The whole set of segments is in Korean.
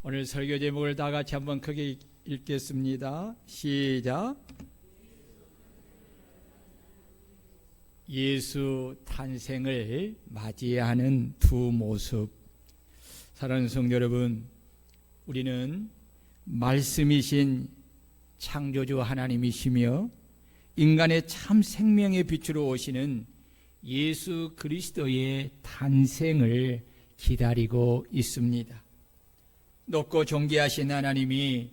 오늘 설교 제목을 다 같이 한번 크게 읽겠습니다. 시작. 예수 탄생을 맞이하는 두 모습. 사랑하는 성도 여러분, 우리는 말씀이신 창조주 하나님이시며 인간의 참 생명의 빛으로 오시는 예수 그리스도의 탄생을 기다리고 있습니다. 높고 존귀하신 하나님이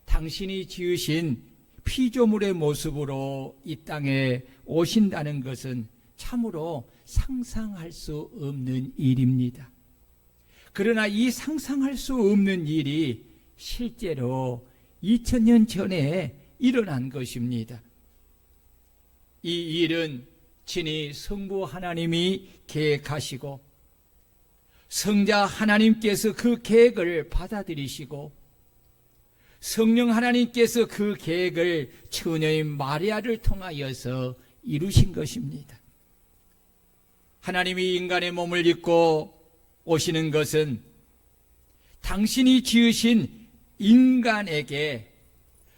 당신이 지으신 피조물의 모습으로 이 땅에 오신다는 것은 참으로 상상할 수 없는 일입니다. 그러나 이 상상할 수 없는 일이 실제로 2000년 전에 일어난 것입니다. 이 일은 친히 성부 하나님이 계획하시고 성자 하나님께서 그 계획을 받아들이시고 성령 하나님께서 그 계획을 처녀인 마리아를 통하여서 이루신 것입니다. 하나님이 인간의 몸을 입고 오시는 것은 당신이 지으신 인간에게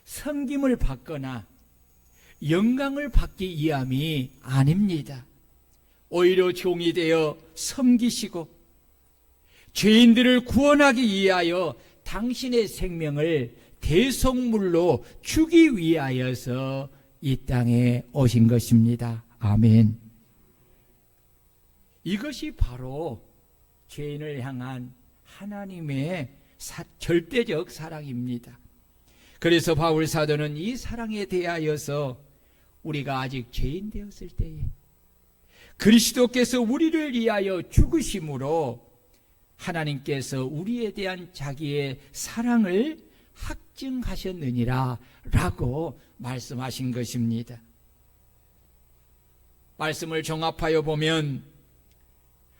섬김을 받거나 영광을 받기 위함이 아닙니다. 오히려 종이 되어 섬기시고 죄인들을 구원하기 위하여 당신의 생명을 대속물로 주기 위하여서 이 땅에 오신 것입니다. 아멘. 이것이 바로 죄인을 향한 하나님의 절대적 사랑입니다. 그래서 바울 사도는 이 사랑에 대하여서 우리가 아직 죄인 되었을 때에 그리스도께서 우리를 위하여 죽으심으로 하나님께서 우리에 대한 자기의 사랑을 확증하셨느니라 라고 말씀하신 것입니다. 말씀을 종합하여 보면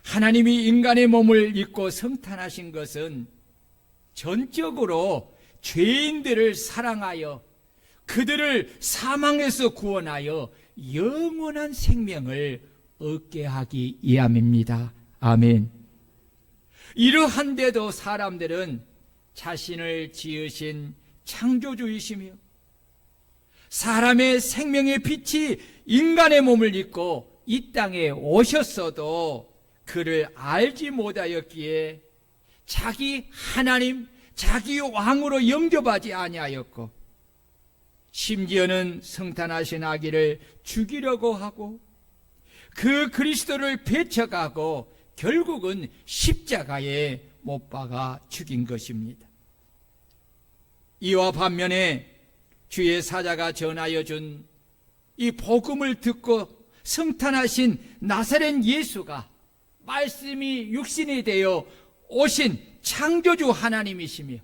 하나님이 인간의 몸을 입고 성탄하신 것은 전적으로 죄인들을 사랑하여 그들을 사망에서 구원하여 영원한 생명을 얻게 하기 위함입니다. 아멘. 이러한데도 사람들은 자신을 지으신 창조주이시며 사람의 생명의 빛이 인간의 몸을 입고 이 땅에 오셨어도 그를 알지 못하였기에 자기 하나님, 자기 왕으로 영접하지 아니하였고 심지어는 성탄하신 아기를 죽이려고 하고 그 그리스도를 배척하고 결국은 십자가에 못 박아 죽인 것입니다. 이와 반면에 주의 사자가 전하여 준 이 복음을 듣고 성탄하신 나사렛 예수가 말씀이 육신이 되어 오신 창조주 하나님이시며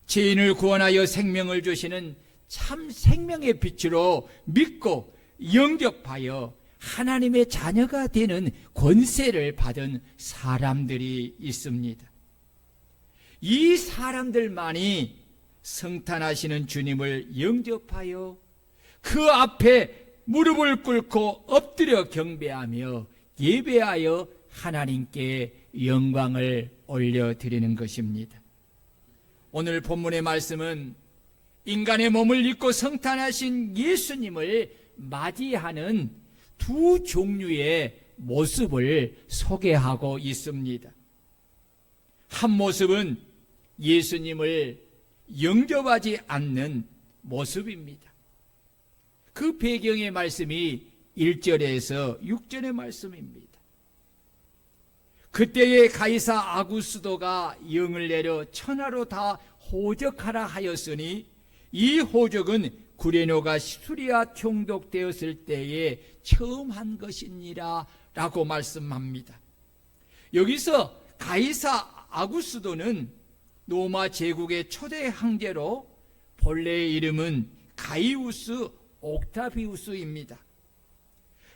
죄인을 구원하여 생명을 주시는 참 생명의 빛으로 믿고 영접하여 하나님의 자녀가 되는 권세를 받은 사람들이 있습니다. 이 사람들만이 성탄하시는 주님을 영접하여 그 앞에 무릎을 꿇고 엎드려 경배하며 예배하여 하나님께 영광을 올려드리는 것입니다. 오늘 본문의 말씀은 인간의 몸을 입고 성탄하신 예수님을 맞이하는 두 종류의 모습을 소개하고 있습니다. 한 모습은 예수님을 영접하지 않는 모습입니다. 그 배경의 말씀이 1절에서 6절의 말씀입니다. 그때에 가이사 아구스도가 영을 내려 천하로 다 호적하라 하였으니 이 호적은 구레노가 수리아 총독되었을 때에 처음 한 것이니라 라고 말씀합니다. 여기서 가이사 아구스도는 로마 제국의 초대 황제로 본래의 이름은 가이우스 옥타비우스입니다.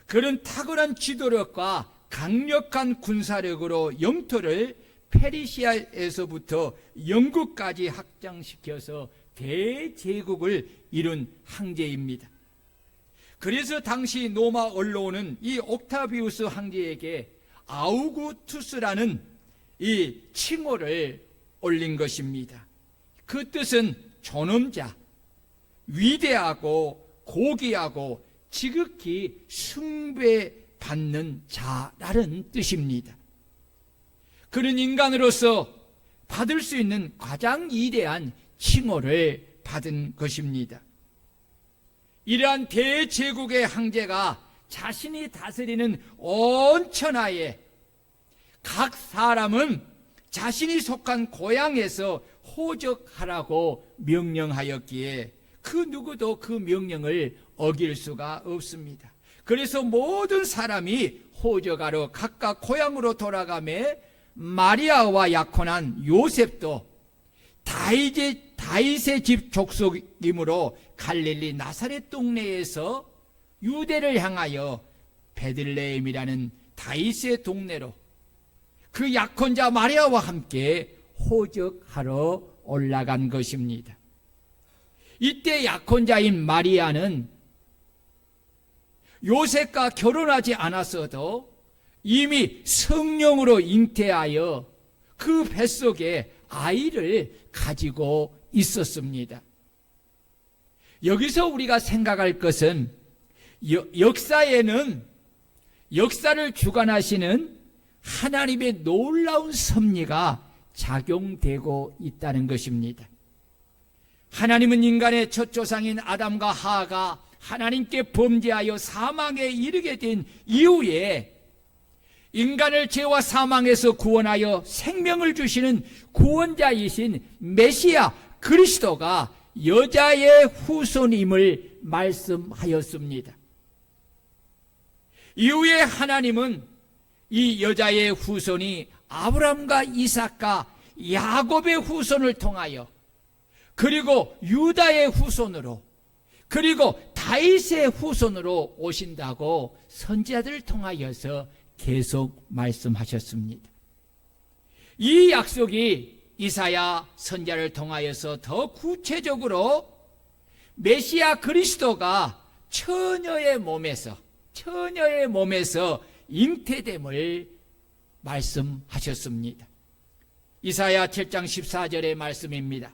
그런 탁월한 지도력과 강력한 군사력으로 영토를 페르시아에서부터 영국까지 확장시켜서 대제국을 이룬 황제입니다. 그래서 당시 로마 언론은 이 옥타비우스 황제에게 아우구투스라는 이 칭호를 올린 것입니다. 그 뜻은 존엄자, 위대하고 고귀하고 지극히 숭배받는 자라는 뜻입니다. 그는 인간으로서 받을 수 있는 가장 위대한 칭호를 받은 것입니다. 이러한 대제국의 황제가 자신이 다스리는 온 천하에 각 사람은 자신이 속한 고향에서 호적하라고 명령하였기에 그 누구도 그 명령을 어길 수가 없습니다. 그래서 모든 사람이 호적하러 각각 고향으로 돌아가매 마리아와 약혼한 요셉도 다윗의 집 족속이므로 갈릴리 나사렛 동네에서 유대를 향하여 베들레헴이라는 다윗의 동네로 그 약혼자 마리아와 함께 호적하러 올라간 것입니다. 이때 약혼자인 마리아는 요셉과 결혼하지 않았어도 이미 성령으로 잉태하여 그 뱃속에 아이를 가지고 있었습니다. 여기서 우리가 생각할 것은 역사를 주관하시는 하나님의 놀라운 섭리가 작용되고 있다는 것입니다. 하나님은 인간의 첫 조상인 아담과 하와가 하나님께 범죄하여 사망에 이르게 된 이후에 인간을 죄와 사망에서 구원하여 생명을 주시는 구원자이신 메시아 그리스도가 여자의 후손임을 말씀하였습니다. 이후에 하나님은 이 여자의 후손이 아브라함과 이삭과 야곱의 후손을 통하여 그리고 유다의 후손으로 그리고 다윗의 후손으로 오신다고 선지자들을 통하여서 계속 말씀하셨습니다. 이 약속이 이사야 선지자를 통하여서 더 구체적으로 메시아 그리스도가 처녀의 몸에서 잉태됨을 말씀하셨습니다. 이사야 7장 14절의 말씀입니다.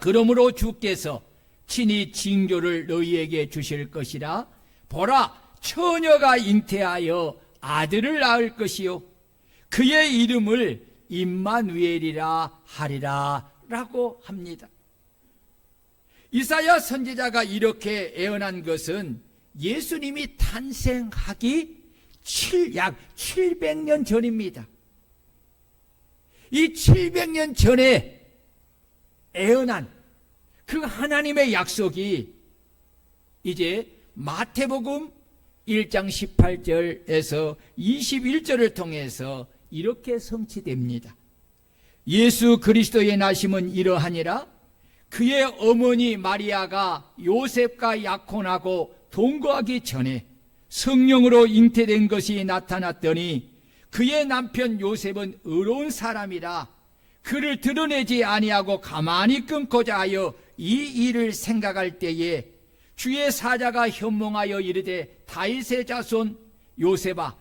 그러므로 주께서 친히 징조를 너희에게 주실 것이라. 보라, 처녀가 잉태하여 아들을 낳을 것이요 그의 이름을 임마누엘이라 하리라 라고 합니다. 이사야 선지자가 이렇게 예언한 것은 예수님이 탄생하기 약 700년 전입니다. 이 700년 전에 예언한 그 하나님의 약속이 이제 마태복음 1장 18절에서 21절을 통해서 이렇게 성취됩니다. 예수 그리스도의 나심은 이러하니라. 그의 어머니 마리아가 요셉과 약혼하고 동거하기 전에 성령으로 잉태된 것이 나타났더니 그의 남편 요셉은 의로운 사람이라 그를 드러내지 아니하고 가만히 끊고자 하여 이 일을 생각할 때에 주의 사자가 현몽하여 이르되 다윗의 자손 요셉아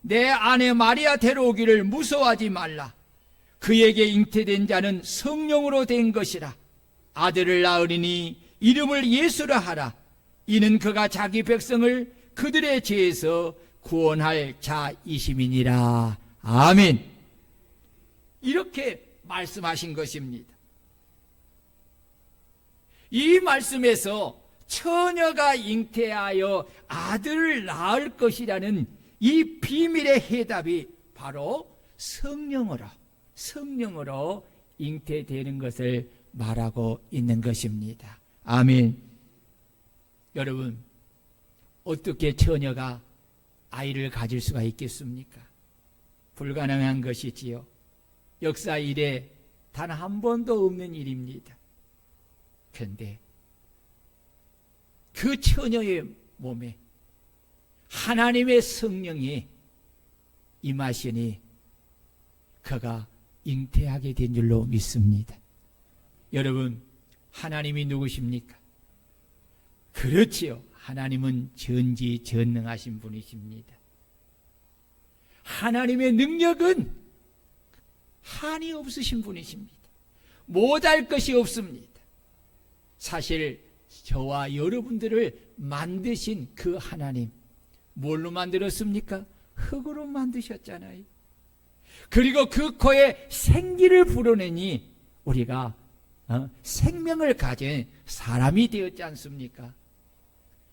내 아내 마리아 데려오기를 무서워하지 말라. 그에게 잉태된 자는 성령으로 된 것이라. 아들을 낳으리니 이름을 예수라 하라. 이는 그가 자기 백성을 그들의 죄에서 구원할 자이심이니라. 아멘. 이렇게 말씀하신 것입니다. 이 말씀에서 처녀가 잉태하여 아들을 낳을 것이라는 이 비밀의 해답이 바로 성령으로 잉태되는 것을 말하고 있는 것입니다. 아멘. 여러분, 어떻게 처녀가 아이를 가질 수가 있겠습니까? 불가능한 것이지요. 역사 이래 단 한 번도 없는 일입니다. 그런데 그 처녀의 몸에 하나님의 성령이 임하시니 그가 잉태하게 된 줄로 믿습니다. 여러분, 하나님이 누구십니까? 그렇지요. 하나님은 전지전능하신 분이십니다. 하나님의 능력은 한이 없으신 분이십니다. 못할 것이 없습니다. 사실 저와 여러분들을 만드신 그 하나님, 뭘로 만들었습니까? 흙으로 만드셨잖아요. 그리고 그 코에 생기를 불어내니 우리가 생명을 가진 사람이 되었지 않습니까?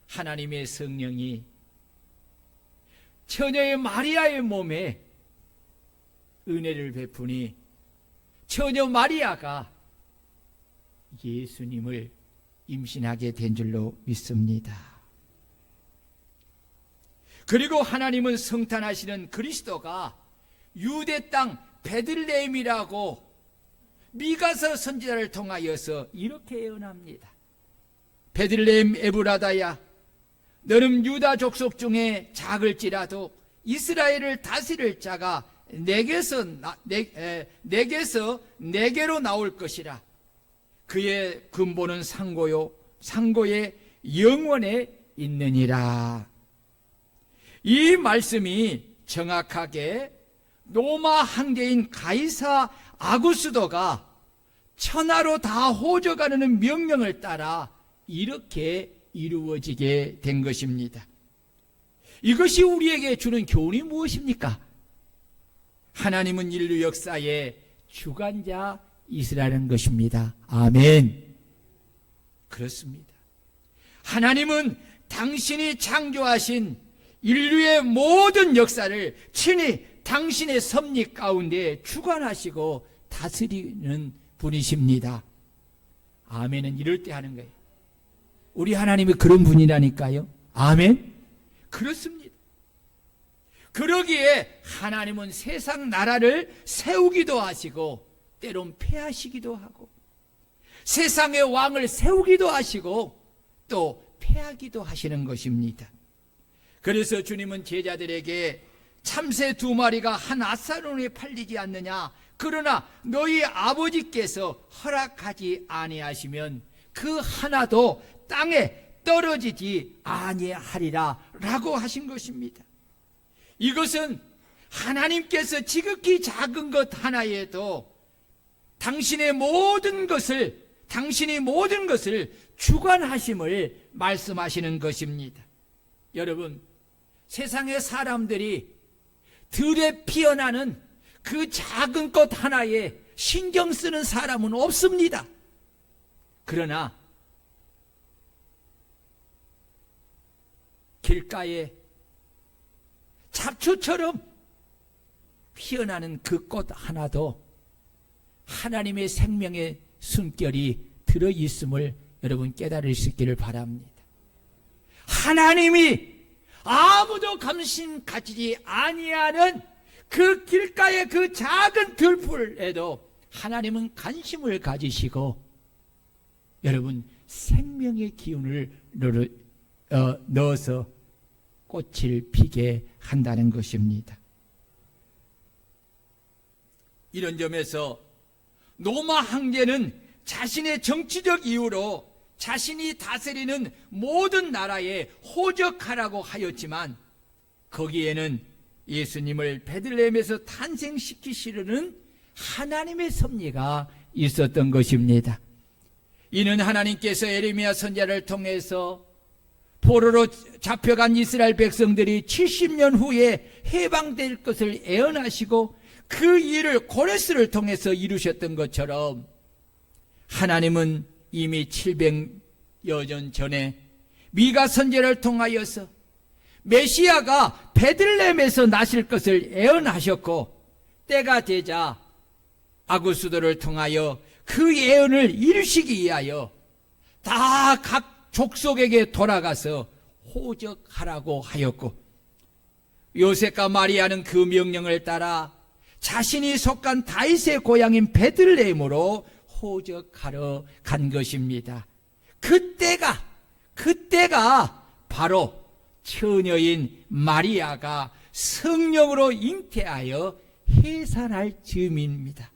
하나님의 성령이 처녀의 마리아의 몸에 은혜를 베푸니 처녀 마리아가 예수님을 임신하게 된 줄로 믿습니다. 그리고 하나님은 성탄하시는 그리스도가 유대 땅 베들레헴이라고 미가서 선지자를 통하여서 이렇게 예언합니다. 베들레헴 에브라다야, 너는 유다 족속 중에 작을지라도 이스라엘을 다스릴 자가 내게서 내게로 나올 것이라. 그의 근본은 상고요 상고의 영원에 있느니라. 이 말씀이 정확하게 로마 황제인 가이사 아구스도가 천하로 다 호적하는 명령을 따라 이렇게 이루어지게 된 것입니다. 이것이 우리에게 주는 교훈이 무엇입니까? 하나님은 인류 역사의 주관자이시라는 것입니다. 아멘. 그렇습니다. 하나님은 당신이 창조하신 인류의 모든 역사를 친히 당신의 섭리 가운데 주관하시고 다스리는 분이십니다. 아멘은 이럴 때 하는 거예요. 우리 하나님이 그런 분이라니까요. 아멘. 그렇습니다. 그러기에 하나님은 세상 나라를 세우기도 하시고 때론 패하시기도 하고 세상의 왕을 세우기도 하시고 또 패하기도 하시는 것입니다. 그래서 주님은 제자들에게 참새 2마리가 한 앗사론에 팔리지 않느냐, 그러나 너희 아버지께서 허락하지 아니하시면 그 하나도 땅에 떨어지지 아니하리라 라고 하신 것입니다. 이것은 하나님께서 지극히 작은 것 하나에도 당신이 모든 것을 주관하심을 말씀하시는 것입니다. 여러분, 세상의 사람들이 들에 피어나는 그 작은 것 하나에 신경 쓰는 사람은 없습니다. 그러나 길가에 잡초처럼 피어나는 그 꽃 하나도 하나님의 생명의 숨결이 들어있음을 여러분 깨달을 수 있기를 바랍니다. 하나님이 아무도 관심 가지지 아니하는 그 길가의 그 작은 들풀에도 하나님은 관심을 가지시고 여러분 생명의 기운을 넣어서 꽃을 피게 한다는 것입니다. 이런 점에서 로마 황제는 자신의 정치적 이유로 자신이 다스리는 모든 나라에 호적하라고 하였지만 거기에는 예수님을 베들레헴에서 탄생시키시려는 하나님의 섭리가 있었던 것입니다. 이는 하나님께서 예레미야 선지자를 통해서 포로로 잡혀간 이스라엘 백성들이 70년 후에 해방될 것을 예언하시고 그 일을 고레스를 통해서 이루셨던 것처럼 하나님은 이미 700여 년 전에 미가 선지자를 통하여서 메시아가 베들레헴에서 나실 것을 예언하셨고 때가 되자 아구스도를 통하여 그 예언을 이루시기 위하여 다 각 족속에게 돌아가서 호적하라고 하였고 요셉과 마리아는 그 명령을 따라 자신이 속한 다윗의 고향인 베들레헴으로 호적하러 간 것입니다. 그때가 바로 처녀인 마리아가 성령으로 잉태하여 해산할 즈음입니다.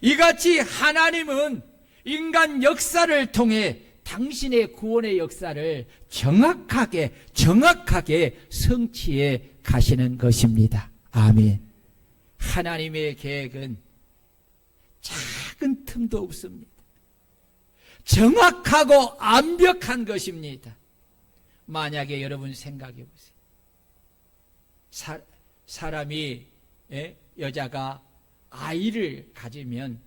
이같이 하나님은 인간 역사를 통해 당신의 구원의 역사를 정확하게 성취해 가시는 것입니다. 아멘. 하나님의 계획은 작은 틈도 없습니다. 정확하고 완벽한 것입니다. 만약에 여러분 생각해 보세요. 사람이, 여자가 아이를 가지면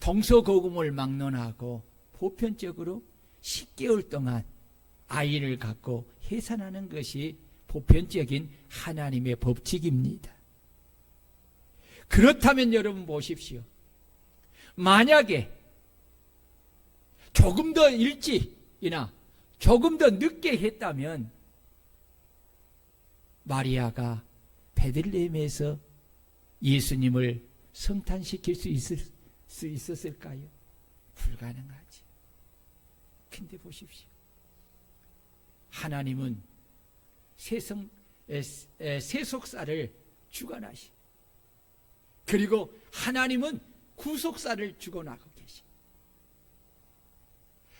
동서고금을 막론하고 보편적으로 10개월 동안 아이를 갖고 해산하는 것이 보편적인 하나님의 법칙입니다. 그렇다면 여러분 보십시오. 만약에 조금 더 일찍이나 조금 더 늦게 했다면 마리아가 베들레헴에서 예수님을 성탄시킬 수 있었을까요? 불가능하지. 근데 보십시오. 하나님은 세속사를 주관하시. 그리고 하나님은 구속사를 주관하고 계시.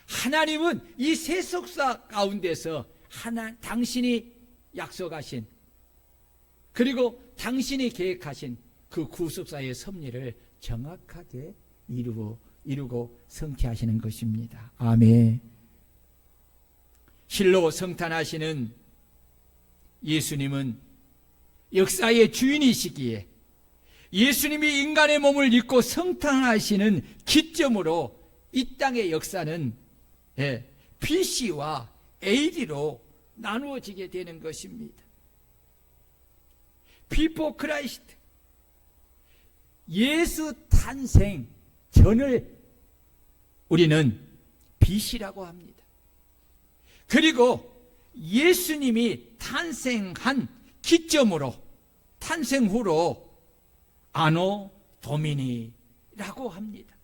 하나님은 이 세속사 가운데서 당신이 약속하신, 그리고 당신이 계획하신 그 구속사의 섭리를 정확하게 이루고 성취하시는 것입니다. 아멘. 실로 성탄하시는 예수님은 역사의 주인이시기에 예수님이 인간의 몸을 입고 성탄하시는 기점으로 이 땅의 역사는 BC와 AD로 나누어지게 되는 것입니다. Before Christ, 예수 탄생 전을 우리는 BC라고 합니다. 그리고 예수님이 탄생한 기점으로, 탄생 후로 아노 도미니라고 합니다.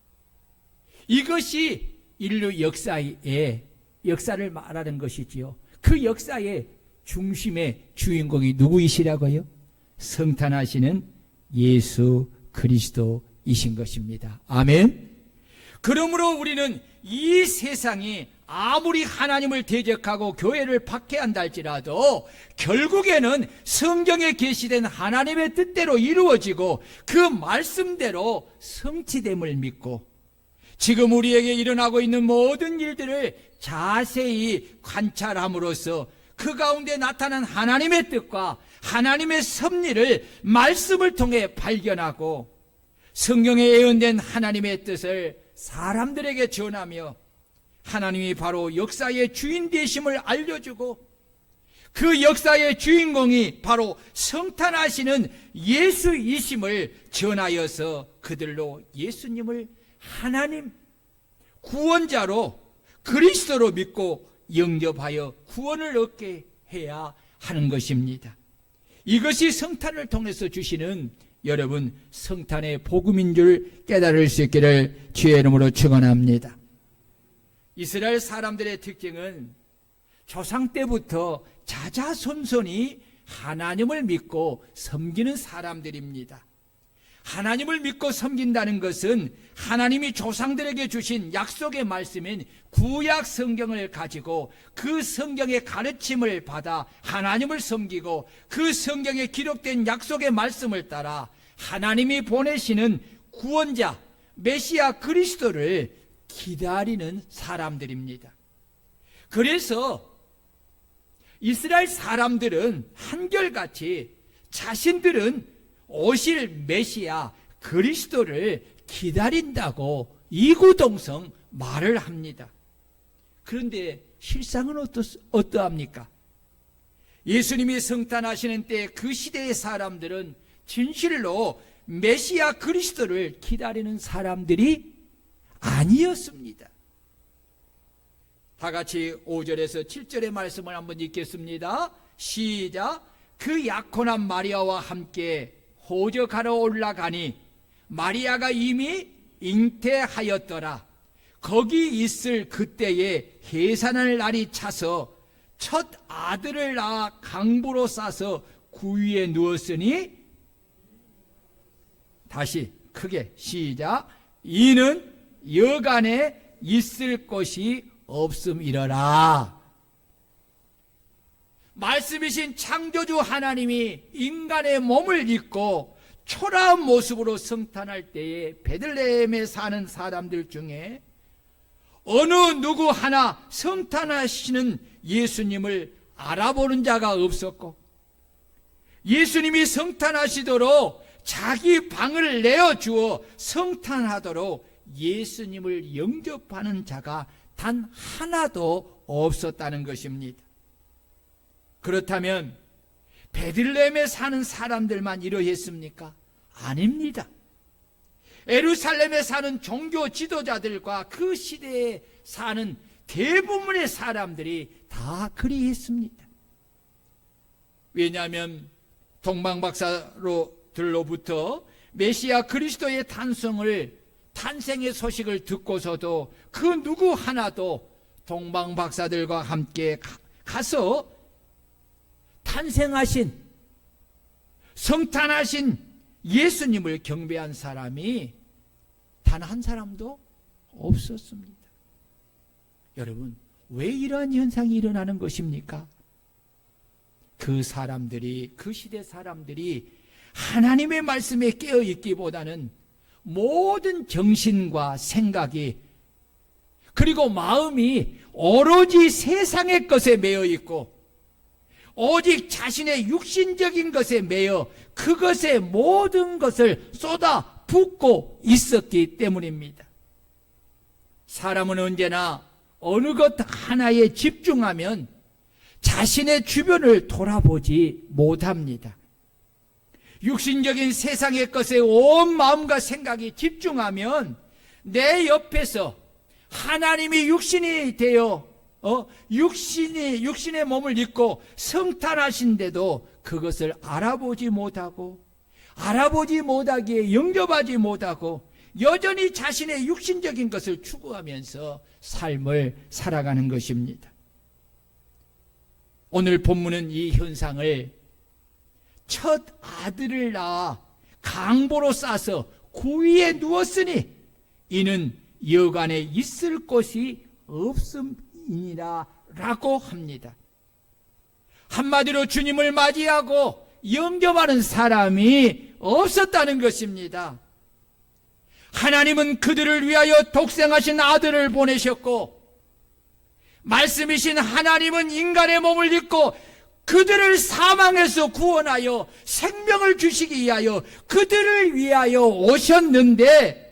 이것이 인류 역사를 말하는 것이지요. 그 역사의 중심의 주인공이 누구이시라고요? 성탄하시는 예수 그리스도이신 것입니다. 아멘. 그러므로 우리는 이 세상이 아무리 하나님을 대적하고 교회를 박해한다 할지라도 결국에는 성경에 계시된 하나님의 뜻대로 이루어지고 그 말씀대로 성취됨을 믿고 지금 우리에게 일어나고 있는 모든 일들을 자세히 관찰함으로써 그 가운데 나타난 하나님의 뜻과 하나님의 섭리를 말씀을 통해 발견하고 성경에 예언된 하나님의 뜻을 사람들에게 전하며 하나님이 바로 역사의 주인 되심을 알려주고 그 역사의 주인공이 바로 성탄하시는 예수이심을 전하여서 그들로 예수님을 하나님 구원자로 그리스도로 믿고 영접하여 구원을 얻게 해야 하는 것입니다. 이것이 성탄을 통해서 주시는 여러분 성탄의 복음인 줄 깨달을 수 있기를 주의 이름으로 축원합니다. 이스라엘 사람들의 특징은 조상 때부터 자자손손이 하나님을 믿고 섬기는 사람들입니다. 하나님을 믿고 섬긴다는 것은 하나님이 조상들에게 주신 약속의 말씀인 구약 성경을 가지고 그 성경의 가르침을 받아 하나님을 섬기고 그 성경에 기록된 약속의 말씀을 따라 하나님이 보내시는 구원자 메시아 그리스도를 기다리는 사람들입니다. 그래서 이스라엘 사람들은 한결같이 자신들은 오실 메시아 그리스도를 기다린다고 이구동성 말을 합니다. 그런데 실상은 어떠합니까? 예수님이 성탄하시는 때 그 시대의 사람들은 진실로 메시아 그리스도를 기다리는 사람들이 아니었습니다. 다 같이 5절에서 7절의 말씀을 한번 읽겠습니다. 시작. 그 약혼한 마리아와 함께 호적하러 올라가니 마리아가 이미 잉태하였더라. 거기 있을 그때에 해산할 날이 차서 첫 아들을 낳아 강부로 싸서 구유에 누웠으니 다시 크게 시작. 이는 여간에 있을 것이 없음이러라. 말씀이신 창조주 하나님이 인간의 몸을 입고 초라한 모습으로 성탄할 때에 베들레헴에 사는 사람들 중에 어느 누구 하나 성탄하시는 예수님을 알아보는 자가 없었고, 예수님이 성탄하시도록 자기 방을 내어주어 성탄하도록 예수님을 영접하는 자가 단 하나도 없었다는 것입니다. 그렇다면 베들레헴에 사는 사람들만 이러했습니까? 아닙니다. 예루살렘에 사는 종교 지도자들과 그 시대에 사는 대부분의 사람들이 다 그리했습니다. 왜냐하면 동방박사로들로부터 메시아 그리스도의 탄생의 소식을 듣고서도 그 누구 하나도 동방박사들과 함께 가서 탄생하신, 성탄하신 예수님을 경배한 사람이 단 한 사람도 없었습니다. 여러분, 왜 이러한 현상이 일어나는 것입니까? 그 사람들이, 그 시대 사람들이 하나님의 말씀에 깨어 있기보다는 모든 정신과 생각이, 그리고 마음이 오로지 세상의 것에 매여 있고 오직 자신의 육신적인 것에 매여 그것에 모든 것을 쏟아 붓고 있었기 때문입니다. 사람은 언제나 어느 것 하나에 집중하면 자신의 주변을 돌아보지 못합니다. 육신적인 세상의 것에 온 마음과 생각이 집중하면 내 옆에서 하나님이 육신이 되어 육신의 몸을 입고 성탄하신데도 그것을 알아보지 못하기에 영접하지 못하고 여전히 자신의 육신적인 것을 추구하면서 삶을 살아가는 것입니다. 오늘 본문은 이 현상을 첫 아들을 낳아 강보로 싸서 구위에 누웠으니 이는 여간에 있을 곳이 없음이니라 라고 합니다. 한마디로 주님을 맞이하고 영접하는 사람이 없었다는 것입니다. 하나님은 그들을 위하여 독생하신 아들을 보내셨고, 말씀이신 하나님은 인간의 몸을 입고 그들을 사망에서 구원하여 생명을 주시기 위하여 그들을 위하여 오셨는데,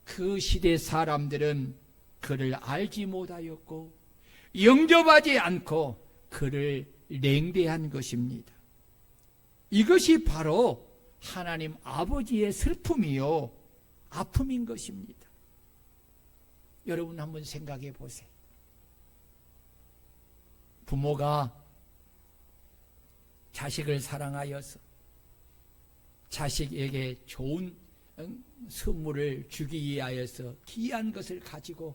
그 시대 사람들은 그를 알지 못하였고 영접하지 않고 그를 냉대한 것입니다. 이것이 바로 하나님 아버지의 슬픔이요 아픔인 것입니다. 여러분 한번 생각해 보세요. 부모가 자식을 사랑하여서 자식에게 좋은 선물을 주기 위하여서 귀한 것을 가지고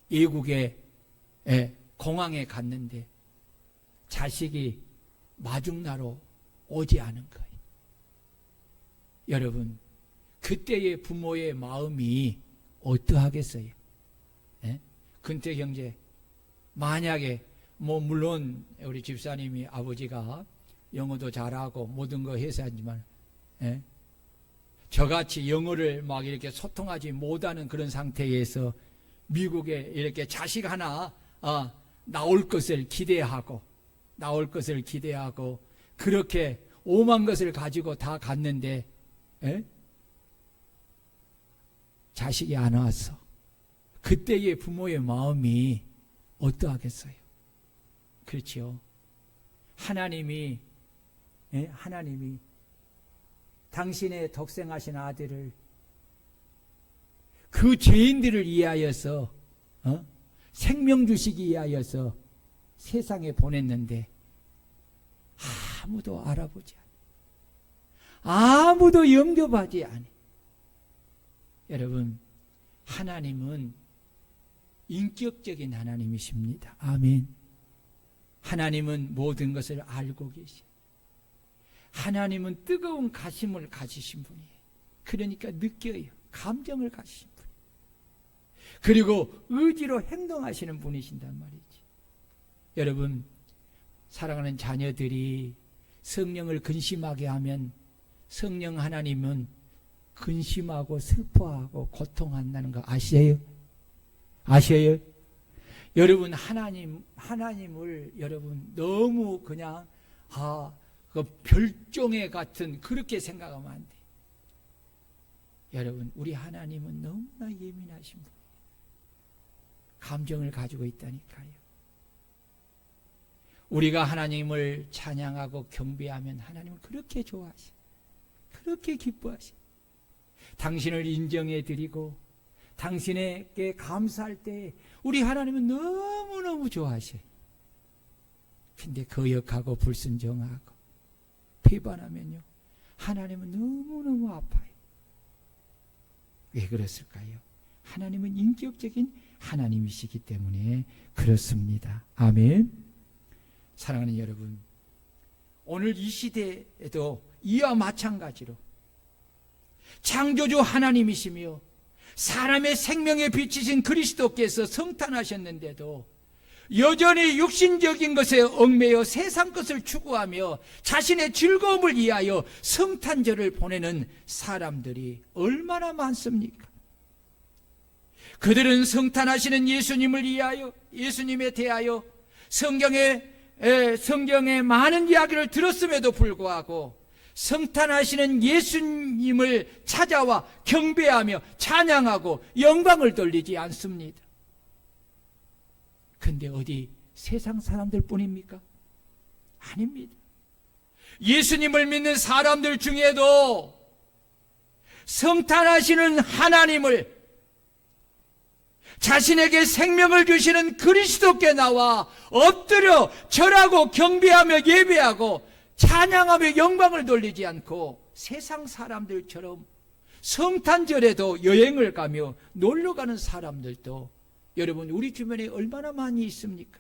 외국의 공항에 갔는데 자식이 마중나로 오지 않은 거예요. 여러분, 그때의 부모의 마음이 어떠하겠어요? 근태 형제, 만약에 물론 우리 집사님이 아버지가 영어도 잘하고 모든 거 해서 하지만 저같이 영어를 막 이렇게 소통하지 못하는 그런 상태에서 미국에 이렇게 자식 하나 나올 것을 기대하고 그렇게 오만 것을 가지고 다 갔는데 자식이 안 왔어. 그때의 부모의 마음이 어떠하겠어요? 그렇죠. 하나님이 당신의 독생하신 아들을 그 죄인들을 위하여서 생명 주시기 위하여서 세상에 보냈는데 아무도 알아보지 않아. 아무도 영접하지 않아. 여러분, 하나님은 인격적인 하나님이십니다. 아멘. 하나님은 모든 것을 알고 계시. 하나님은 뜨거운 가심을 가지신 분이에요. 그러니까 느껴요. 감정을 가지신 분. 그리고 의지로 행동하시는 분이신단 말이지. 여러분, 사랑하는 자녀들이 성령을 근심하게 하면 성령 하나님은 근심하고 슬퍼하고 고통한다는 거 아세요? 아셔요? 여러분 하나님을 여러분 너무 그냥 그 별종의 같은 그렇게 생각하면 안 돼. 여러분 우리 하나님은 너무나 예민하신 분, 감정을 가지고 있다니까요. 우리가 하나님을 찬양하고 경배하면 하나님은 그렇게 좋아하시, 그렇게 기뻐하시. 당신을 인정해 드리고 당신에게 감사할 때 우리 하나님은 너무너무 좋아하셔. 근데 거역하고 불순종하고 비판하면요, 하나님은 너무너무 아파요. 왜 그랬을까요? 하나님은 인격적인 하나님이시기 때문에 그렇습니다. 아멘. 사랑하는 여러분, 오늘 이 시대에도 이와 마찬가지로 창조주 하나님이시며 사람의 생명에 비치신 그리스도께서 성탄하셨는데도 여전히 육신적인 것에 얽매여 세상 것을 추구하며 자신의 즐거움을 위하여 성탄절을 보내는 사람들이 얼마나 많습니까? 그들은 성탄하시는 예수님을 위하여, 예수님에 대하여 성경에 많은 이야기를 들었음에도 불구하고 성탄하시는 예수님을 찾아와 경배하며 찬양하고 영광을 돌리지 않습니다. 근데 어디 세상 사람들 뿐입니까? 아닙니다. 예수님을 믿는 사람들 중에도 성탄하시는 하나님을, 자신에게 생명을 주시는 그리스도께 나와 엎드려 절하고 경배하며 예배하고 찬양하며 영광을 돌리지 않고 세상 사람들처럼 성탄절에도 여행을 가며 놀러가는 사람들도 여러분 우리 주변에 얼마나 많이 있습니까?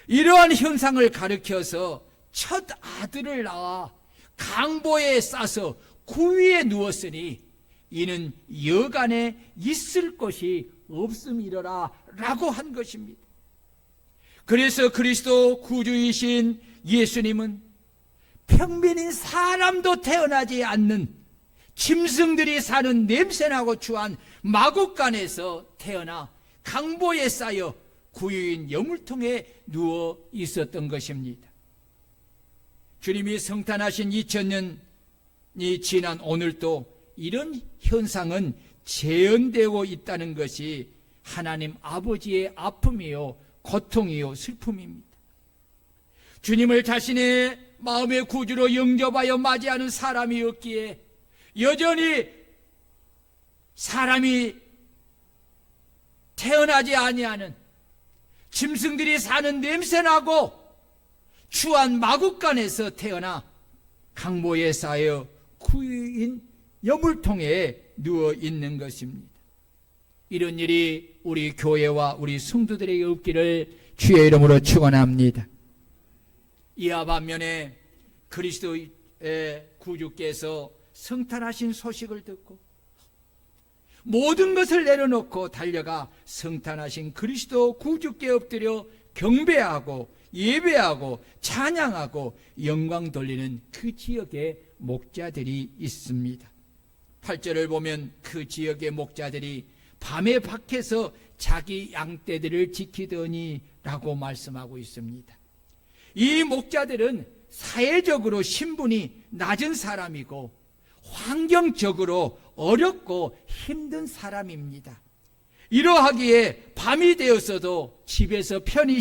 이러한 현상을 가리켜서 첫 아들을 낳아 강보에 싸서 구위에 누웠으니 이는 여간에 있을 것이 없음이러라 라고 한 것입니다. 그래서 그리스도 구주이신 예수님은 평민인 사람도 태어나지 않는 짐승들이 사는 냄새나고 추한 마국간에서 태어나 강보에 쌓여 구유인 여물통에 누워 있었던 것입니다. 주님이 성탄하신 2000년이 지난 오늘도 이런 현상은 재현되고 있다는 것이 하나님 아버지의 아픔이요 고통이요 슬픔입니다. 주님을 자신의 마음의 구주로 영접하여 맞이하는 사람이 없기에 여전히 사람이 태어나지 아니하는 짐승들이 사는 냄새나고 추한 마국간에서 태어나 강보에 쌓여 구유인 여물통에 누워 있는 것입니다. 이런 일이 우리 교회와 우리 성도들에게 없기를 주의 이름으로 축원합니다. 이와 반면에 그리스도의 구주께서 성탄하신 소식을 듣고 모든 것을 내려놓고 달려가 성탄하신 그리스도 구주께 엎드려 경배하고 예배하고 찬양하고 영광 돌리는 그 지역에 목자들이 있습니다. 8절을 보면 그 지역의 목자들이 밤에 밖에서 자기 양떼들을 지키더니 라고 말씀하고 있습니다. 이 목자들은 사회적으로 신분이 낮은 사람이고 환경적으로 어렵고 힘든 사람입니다. 이러하기에 밤이 되었어도 집에서 편히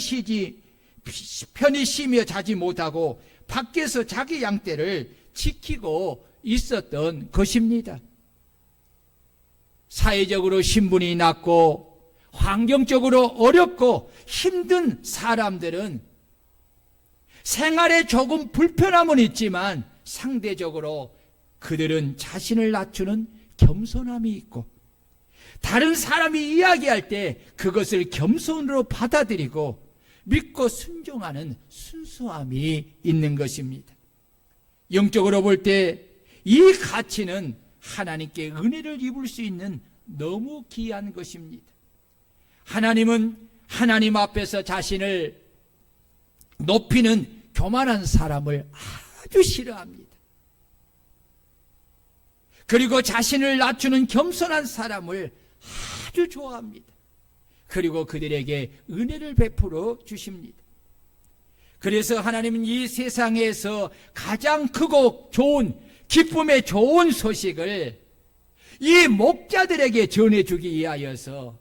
쉬며 자지 못하고 밖에서 자기 양떼를 지키고 있었던 것입니다. 사회적으로 신분이 낮고 환경적으로 어렵고 힘든 사람들은 생활에 조금 불편함은 있지만 상대적으로 그들은 자신을 낮추는 겸손함이 있고 다른 사람이 이야기할 때 그것을 겸손으로 받아들이고 믿고 순종하는 순수함이 있는 것입니다. 영적으로 볼 때 이 가치는 하나님께 은혜를 입을 수 있는 너무 귀한 것입니다. 하나님은 하나님 앞에서 자신을 높이는 교만한 사람을 아주 싫어합니다. 그리고 자신을 낮추는 겸손한 사람을 아주 좋아합니다. 그리고 그들에게 은혜를 베풀어 주십니다. 그래서 하나님은 이 세상에서 가장 크고 좋은, 기쁨의 좋은 소식을 이 목자들에게 전해주기 위하여서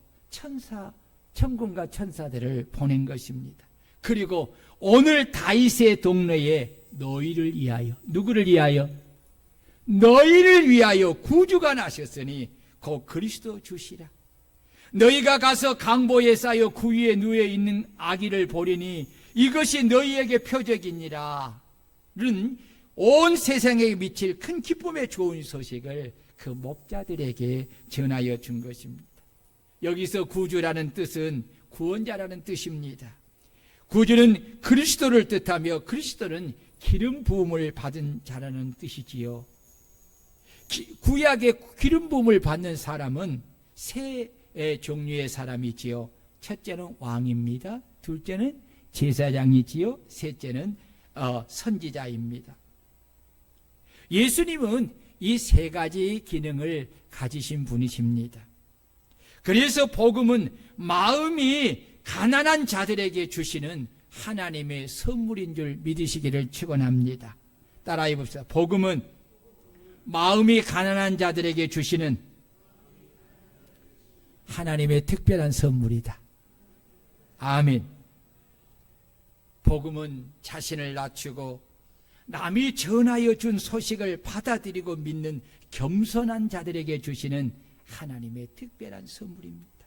천군과 천사들을 보낸 것입니다. 그리고 오늘 다윗의 동네에 너희를 위하여, 누구를 위하여? 너희를 위하여 구주가 나셨으니 곧 그리스도 주시라. 너희가 가서 강보에 쌓여 구유에 누워 있는 아기를 보리니 이것이 너희에게 표적이니라. 온 세상에 미칠 큰 기쁨의 좋은 소식을 그 목자들에게 전하여 준 것입니다. 여기서 구주라는 뜻은 구원자라는 뜻입니다. 구주는 그리스도를 뜻하며 그리스도는 기름 부음을 받은 자라는 뜻이지요. 구약의 기름 부음을 받는 사람은 세 종류의 사람이지요. 첫째는 왕입니다. 둘째는 제사장이지요. 셋째는 선지자입니다. 예수님은 이 세 가지 기능을 가지신 분이십니다. 그래서 복음은 마음이 가난한 자들에게 주시는 하나님의 선물인 줄 믿으시기를 축원합니다. 따라해 봅시다. 복음은 마음이 가난한 자들에게 주시는 하나님의 특별한 선물이다. 아멘. 복음은 자신을 낮추고 남이 전하여 준 소식을 받아들이고 믿는 겸손한 자들에게 주시는 하나님의 특별한 선물입니다.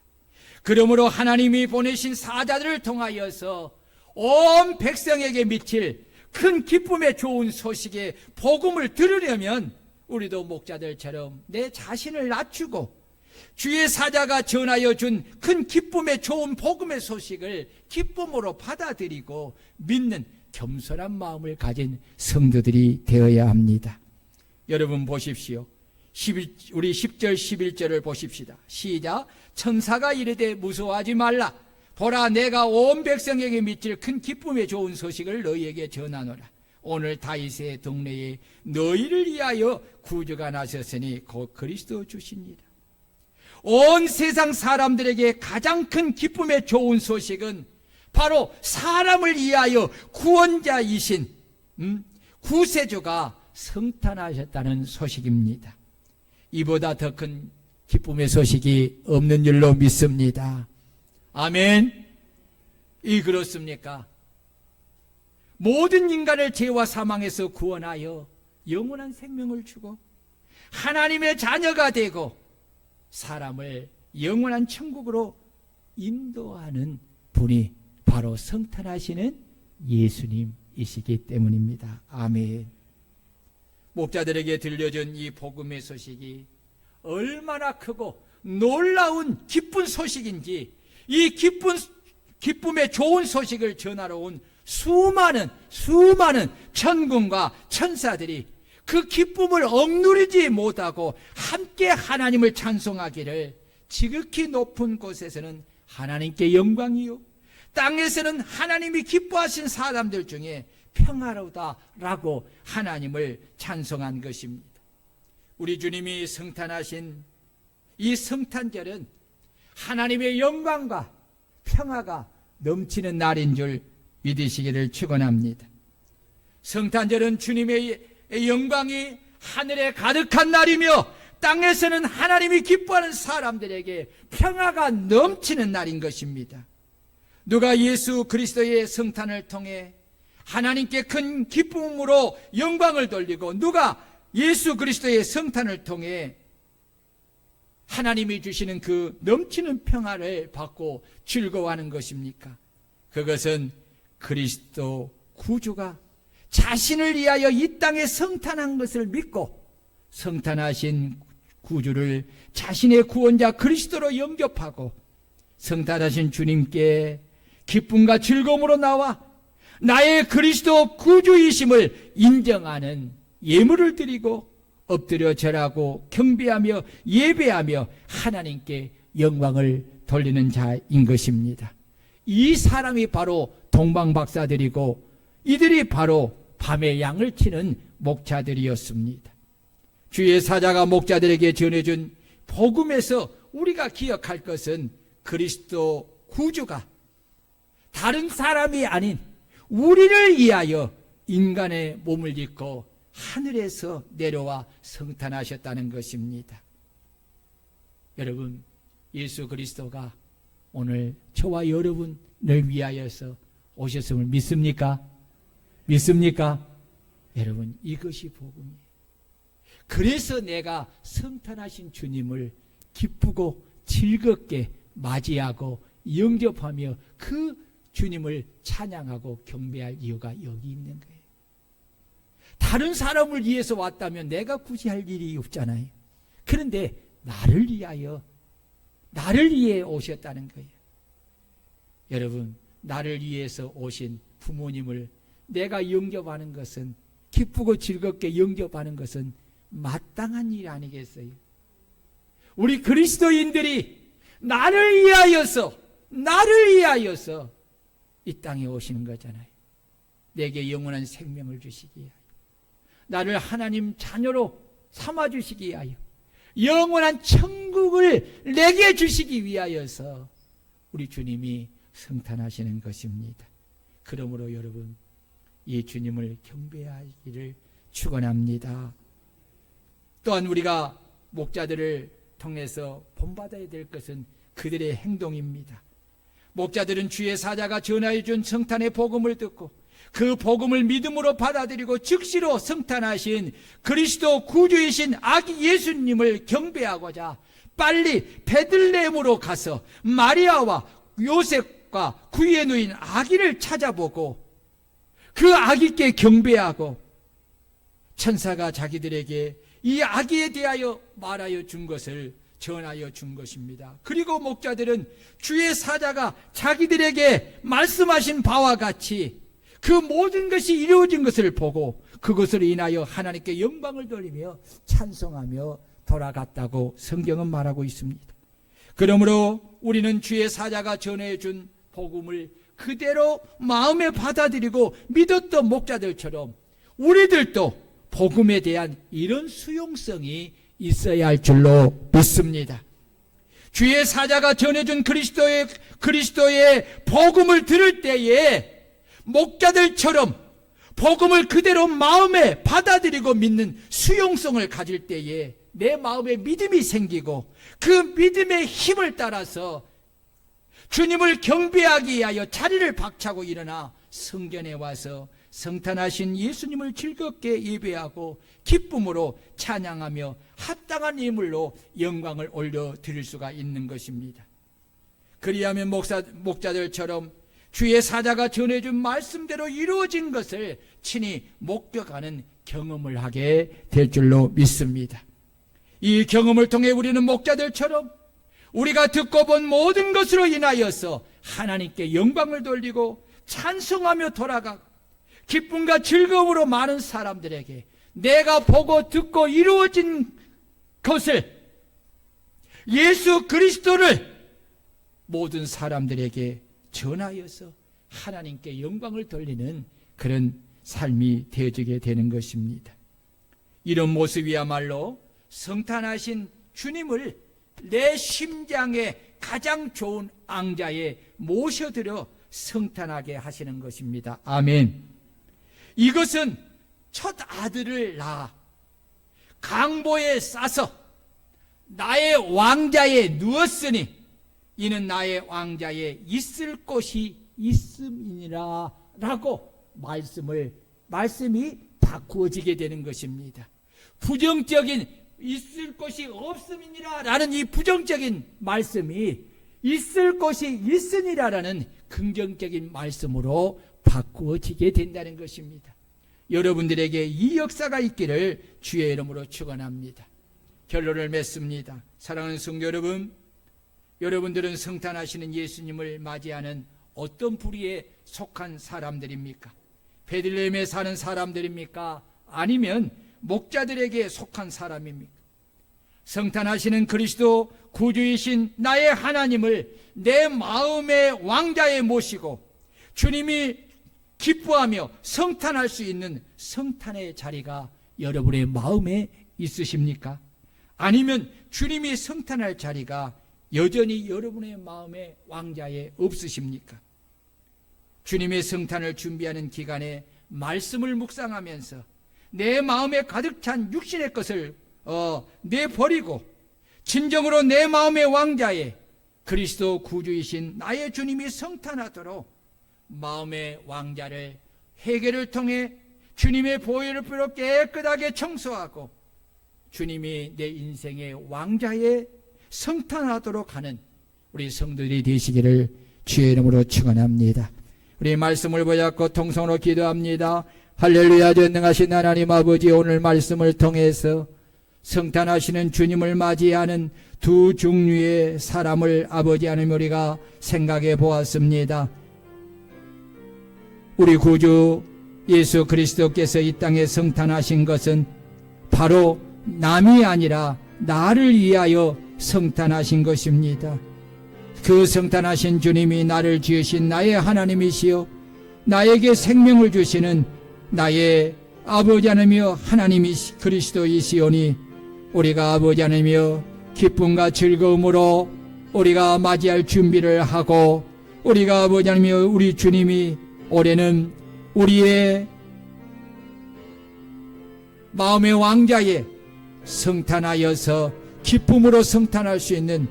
그러므로 하나님이 보내신 사자들을 통하여서 온 백성에게 미칠 큰 기쁨의 좋은 소식의 복음을 들으려면 우리도 목자들처럼 내 자신을 낮추고 주의 사자가 전하여 준 큰 기쁨의 좋은 복음의 소식을 기쁨으로 받아들이고 믿는 겸손한 마음을 가진 성도들이 되어야 합니다. 여러분 보십시오. 우리 10절 11절을 보십시다. 시작. 천사가 이르되 무서워하지 말라. 보라, 내가 온 백성에게 미칠 큰 기쁨의 좋은 소식을 너희에게 전하노라. 오늘 다윗의 동네에 너희를 위하여 구주가 나셨으니 곧 그리스도 주시니라. 온 세상 사람들에게 가장 큰 기쁨의 좋은 소식은 바로 사람을 위하여 구원자이신 구세주가 성탄하셨다는 소식입니다. 이보다 더 큰 기쁨의 소식이 없는 줄로 믿습니다. 아멘. 그렇습니까? 모든 인간을 죄와 사망에서 구원하여 영원한 생명을 주고 하나님의 자녀가 되고 사람을 영원한 천국으로 인도하는 분이 바로 성탄하시는 예수님이시기 때문입니다. 아멘. 목자들에게 들려준 이 복음의 소식이 얼마나 크고 놀라운 기쁜 소식인지, 이 기쁨의 좋은 소식을 전하러 온 수많은 천군과 천사들이 그 기쁨을 억누르지 못하고 함께 하나님을 찬송하기를, 지극히 높은 곳에서는 하나님께 영광이요 땅에서는 하나님이 기뻐하신 사람들 중에 평화로다라고 하나님을 찬송한 것입니다. 우리 주님이 성탄하신 이 성탄절은 하나님의 영광과 평화가 넘치는 날인 줄 믿으시기를 축원합니다. 성탄절은 주님의 영광이 하늘에 가득한 날이며 땅에서는 하나님이 기뻐하는 사람들에게 평화가 넘치는 날인 것입니다. 누가 예수 그리스도의 성탄을 통해 하나님께 큰 기쁨으로 영광을 돌리고 누가 예수 그리스도의 성탄을 통해 하나님이 주시는 그 넘치는 평화를 받고 즐거워하는 것입니까? 그것은 그리스도 구주가 자신을 위하여 이 땅에 성탄한 것을 믿고 성탄하신 구주를 자신의 구원자 그리스도로 영접하고 성탄하신 주님께 기쁨과 즐거움으로 나와 나의 그리스도 구주이심을 인정하는 예물을 드리고 엎드려 절하고 경배하며 예배하며 하나님께 영광을 돌리는 자인 것입니다. 이 사람이 바로 동방박사들이고 이들이 바로 밤에 양을 치는 목자들이었습니다. 주의 사자가 목자들에게 전해준 복음에서 우리가 기억할 것은 그리스도 구주가 다른 사람이 아닌 우리를 위하여 인간의 몸을 입고 하늘에서 내려와 성탄하셨다는 것입니다. 여러분, 예수 그리스도가 오늘 저와 여러분을 위하여서 오셨음을 믿습니까? 믿습니까? 여러분, 이것이 복음이에요. 그래서 내가 성탄하신 주님을 기쁘고 즐겁게 맞이하고 영접하며 그 주님을 찬양하고 경배할 이유가 여기 있는 거예요. 다른 사람을 위해서 왔다면 내가 굳이 할 일이 없잖아요. 그런데 나를 위해 오셨다는 거예요. 여러분, 나를 위해서 오신 부모님을 내가 영접하는 것은, 기쁘고 즐겁게 영접하는 것은 마땅한 일 아니겠어요? 우리 그리스도인들이 나를 위하여서 이 땅에 오시는 거잖아요. 내게 영원한 생명을 주시기 위하여, 나를 하나님 자녀로 삼아주시기 위하여, 영원한 천국을 내게 주시기 위하여서 우리 주님이 성탄하시는 것입니다. 그러므로 여러분, 이 주님을 경배하기를 축원합니다. 또한 우리가 목자들을 통해서 본받아야 될 것은 그들의 행동입니다. 목자들은 주의 사자가 전하여 준 성탄의 복음을 듣고 그 복음을 믿음으로 받아들이고 즉시로 성탄하신 그리스도 구주이신 아기 예수님을 경배하고자 빨리 베들레헴으로 가서 마리아와 요셉과 구유에 누인 아기를 찾아보고 그 아기께 경배하고, 천사가 자기들에게 이 아기에 대하여 말하여 준 것을 전하여 준 것입니다. 그리고 목자들은 주의 사자가 자기들에게 말씀하신 바와 같이 그 모든 것이 이루어진 것을 보고 그것으로 인하여 하나님께 영광을 돌리며 찬송하며 돌아갔다고 성경은 말하고 있습니다. 그러므로 우리는 주의 사자가 전해준 복음을 그대로 마음에 받아들이고 믿었던 목자들처럼 우리들도 복음에 대한 이런 수용성이 있어야 할 줄로 믿습니다. 주의 사자가 전해준 그리스도의 복음을 들을 때에 목자들처럼 복음을 그대로 마음에 받아들이고 믿는 수용성을 가질 때에 내 마음에 믿음이 생기고 그 믿음의 힘을 따라서 주님을 경배하기 위하여 자리를 박차고 일어나 성전에 와서 성탄하신 예수님을 즐겁게 예배하고 기쁨으로 찬양하며 합당한 예물로 영광을 올려드릴 수가 있는 것입니다. 그리하면 목자들처럼 주의 사자가 전해준 말씀대로 이루어진 것을 친히 목격하는 경험을 하게 될 줄로 믿습니다. 이 경험을 통해 우리는 목자들처럼 우리가 듣고 본 모든 것으로 인하여서 하나님께 영광을 돌리고 찬송하며 돌아가고 기쁨과 즐거움으로 많은 사람들에게 내가 보고 듣고 이루어진 것을, 예수 그리스도를 모든 사람들에게 전하여서 하나님께 영광을 돌리는 그런 삶이 되어지게 되는 것입니다. 이런 모습이야말로 성탄하신 주님을 내 심장에 가장 좋은 앙자에 모셔들여 성탄하게 하시는 것입니다. 아멘. 이것은 첫 아들을 낳아 강보에 싸서 나의 왕자에 누웠으니 이는 나의 왕자에 있을 곳이 있음이니라 라고 말씀이 바꾸어지게 되는 것입니다. 부정적인 있을 곳이 없음이니라 라는 이 부정적인 말씀이 있을 곳이 있으니라 라는 긍정적인 말씀으로 바꾸어지게 된다는 것입니다. 여러분들에게 이 역사가 있기를 주의 이름으로 축원합니다. 결론을 맺습니다. 사랑하는 성도 여러분, 여러분들은 성탄하시는 예수님을 맞이하는 어떤 부류에 속한 사람들입니까? 베들레헴에 사는 사람들입니까? 아니면 목자들에게 속한 사람입니까? 성탄하시는 그리스도 구주이신 나의 하나님을 내 마음의 왕자에 모시고 주님이 기뻐하며 성탄할 수 있는 성탄의 자리가 여러분의 마음에 있으십니까? 아니면 주님이 성탄할 자리가 여전히 여러분의 마음의 왕좌에 없으십니까? 주님의 성탄을 준비하는 기간에 말씀을 묵상하면서 내 마음에 가득 찬 육신의 것을 내버리고 진정으로 내 마음의 왕좌에 그리스도 구주이신 나의 주님이 성탄하도록 마음의 왕좌를 회개를 통해 주님의 보혈을 뿌려 깨끗하게 청소하고 주님이 내 인생의 왕좌에 성탄하도록 하는 우리 성도들이 되시기를 주의 이름으로 축원합니다. 우리 말씀을 붙잡고 통성으로 기도합니다. 할렐루야. 전능하신 하나님 아버지, 오늘 말씀을 통해서 성탄하시는 주님을 맞이하는 두 종류의 사람을 아버지 하나님 우리가 생각해 보았습니다. 우리 구주 예수 그리스도께서 이 땅에 성탄하신 것은 바로 남이 아니라 나를 위하여 성탄하신 것입니다. 그 성탄하신 주님이 나를 지으신 나의 하나님이시요 나에게 생명을 주시는 나의 아버지 하나님이여 하나님이 그리스도이시오니 우리가 아버지 하나님이여 기쁨과 즐거움으로 우리가 맞이할 준비를 하고 우리가 아버지 하나님이여 우리 주님이 올해는 우리의 마음의 왕좌에 성탄하여서 기쁨으로 성탄할 수 있는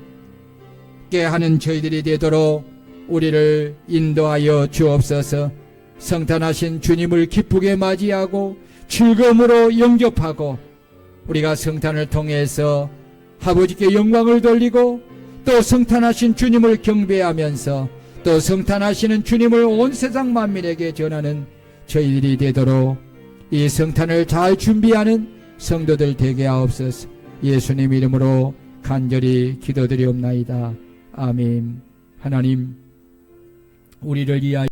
깨하는 저희들이 되도록 우리를 인도하여 주옵소서. 성탄하신 주님을 기쁘게 맞이하고 즐거움으로 영접하고 우리가 성탄을 통해서 아버지께 영광을 돌리고 또 성탄하신 주님을 경배하면서 또 성탄하시는 주님을 온 세상 만민에게 전하는 저희들이 되도록 이 성탄을 잘 준비하는 성도들 되게 하옵소서. 예수님 이름으로 간절히 기도드리옵나이다. 아멘. 하나님, 우리를 위하여